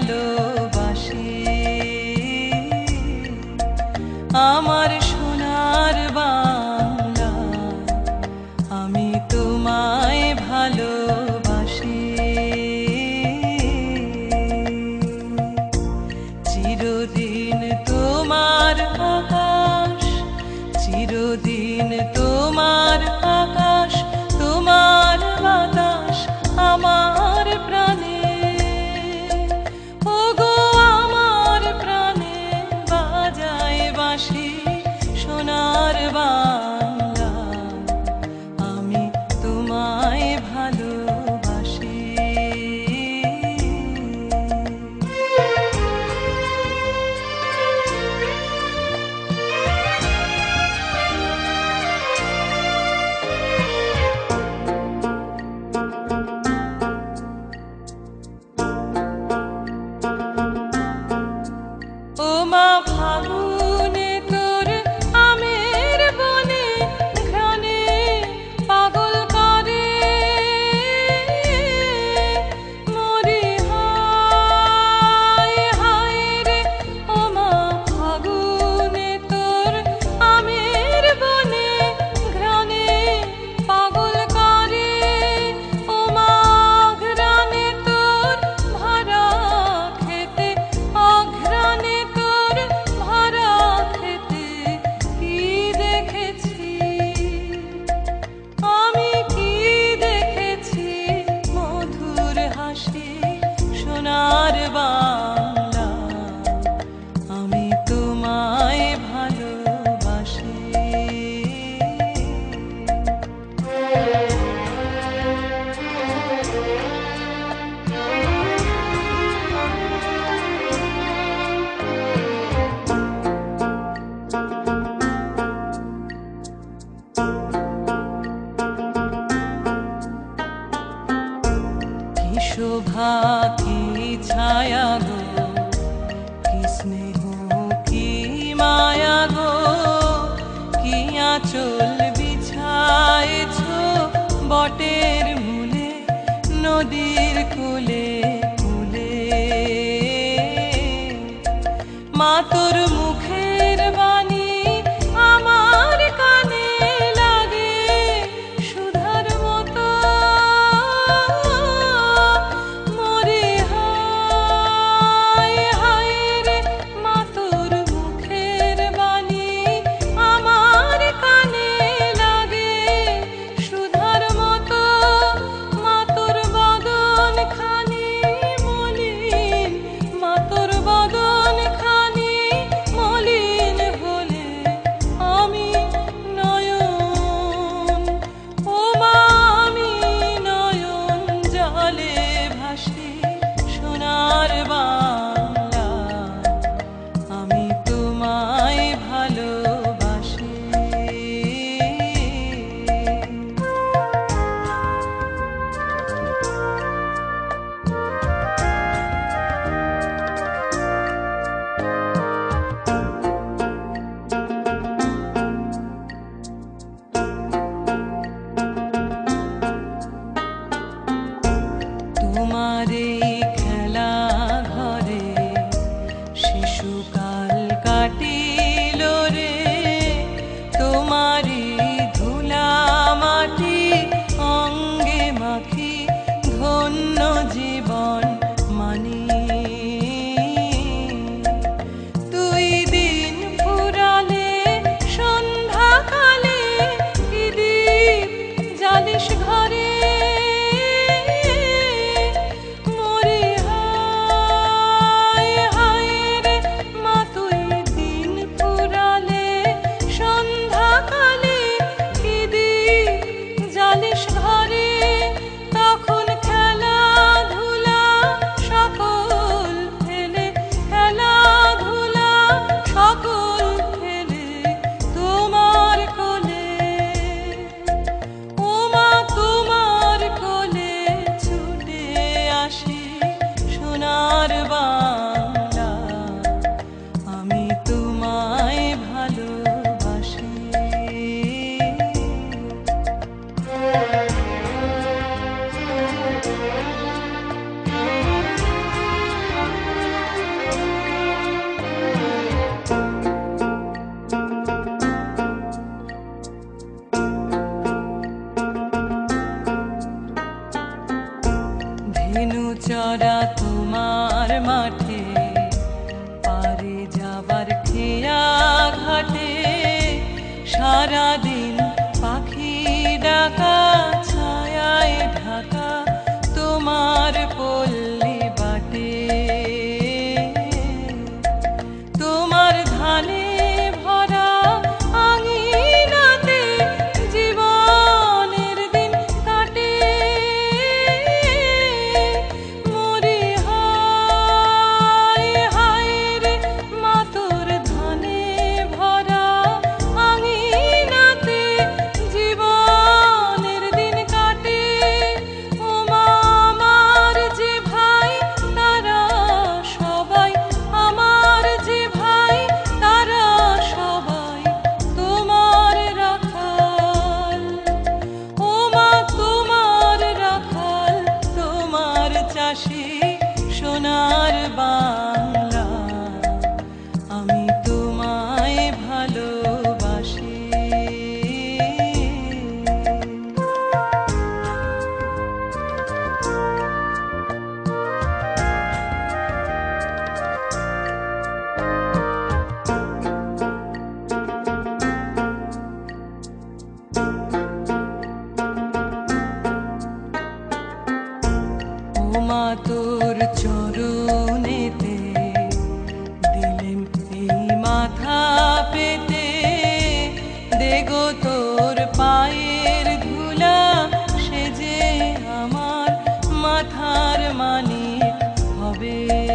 ভালোবাসি আমার সোনার বাংলা আমি তোমায় ভালোবাসি চিরদিন তোমার আকাশ চিরদিন তোমার আকাশ তোমার বাতাস আমার প্রাণে ওগো আমার প্রাণে বাজায় বাঁশি সোনার বাংলা আমি তোমায় ভালোবাসি ও মা ফাগুনে তোর আমের বনে ঘ্রাণে পাগল করে মরি হায় হায় রে ও মা ফাগুনে তোর আমের বনে ঘ্রাণে পাগল করে ও মা ঘ্রাণে তোর ভরা খেতে অঘ্রাণে তোর ভরা খেতে কি দেখেছি আমি কি দেখেছি মধুর হাসি সোনার বাংলা আমি তোমায় ভালোবাসি কি শোভা কি ছায়া গো কি স্নেহ কি মায়া গো কি আঁচল বিছায়েছ বটের মূলে নদীর কূলে কূলে মা তোর মুখের বাণী আমার কানে লাগে সুধার মতো মরি হায় হায় রে মা তোর মুখের বাণী আমার কানে লাগে সুধার মতো মা তোর বদন খানি মলিন মা তোর বদন খানি মলিন হলে আমি নয়ন ও মা আমি নয়ন জলে ভাসি সোনার বাংলা আমি তোমায় ভালোবাসি তোমার এই খেলা ঘরে শিশুকাল কাটিল রে তোমারই ধুলা মাটি অঙ্গে মাখি ধন্য জীবন মানি দুই দিন ফুরালে সন্ধ্যাকালে কি দীপ জ্বালিস ঘরে মরি হায় হায় রে মা তুই দিন ফুরালে সন্ধ্যাকালে কি দীপ জ্বালিস ঘরে তখন খেলাধুলা সকল ফেলে খেলাধুলা সকল ফেলে তোমার কোলে ও মা তোমার কোলে ছুটে আসি সোনার বাংলা আমি তোমায় ভালোবাসি চড়া তোমার মাঠে পারে যাবার খেয়া ঘাটে সারাদিন পাখি ডাকা ছায়ায় ঢাকা তোমার পল্লী বাটে তোমার ধানে ভরা আঙিনাতে জীবনের দিন কাটে মরি হায় হায় রে মা তোর ধানে ভরা আঙিনাতে জীবনের দিন কাটে ও মা আমার যে ভাই তারা সবাই আমার যে ভাই তারা সবাই তোমার রাখাল ও মা তোমার রাখাল তোমার চাষি সোনার বাংলা আমি তোমায় ভালোবাসি ও মা তোর চরণেতে দিলেম এই মাথা পেতে দেগো তোর পায়ের ধুলা সে যে আমার মাথার মানিক হবে।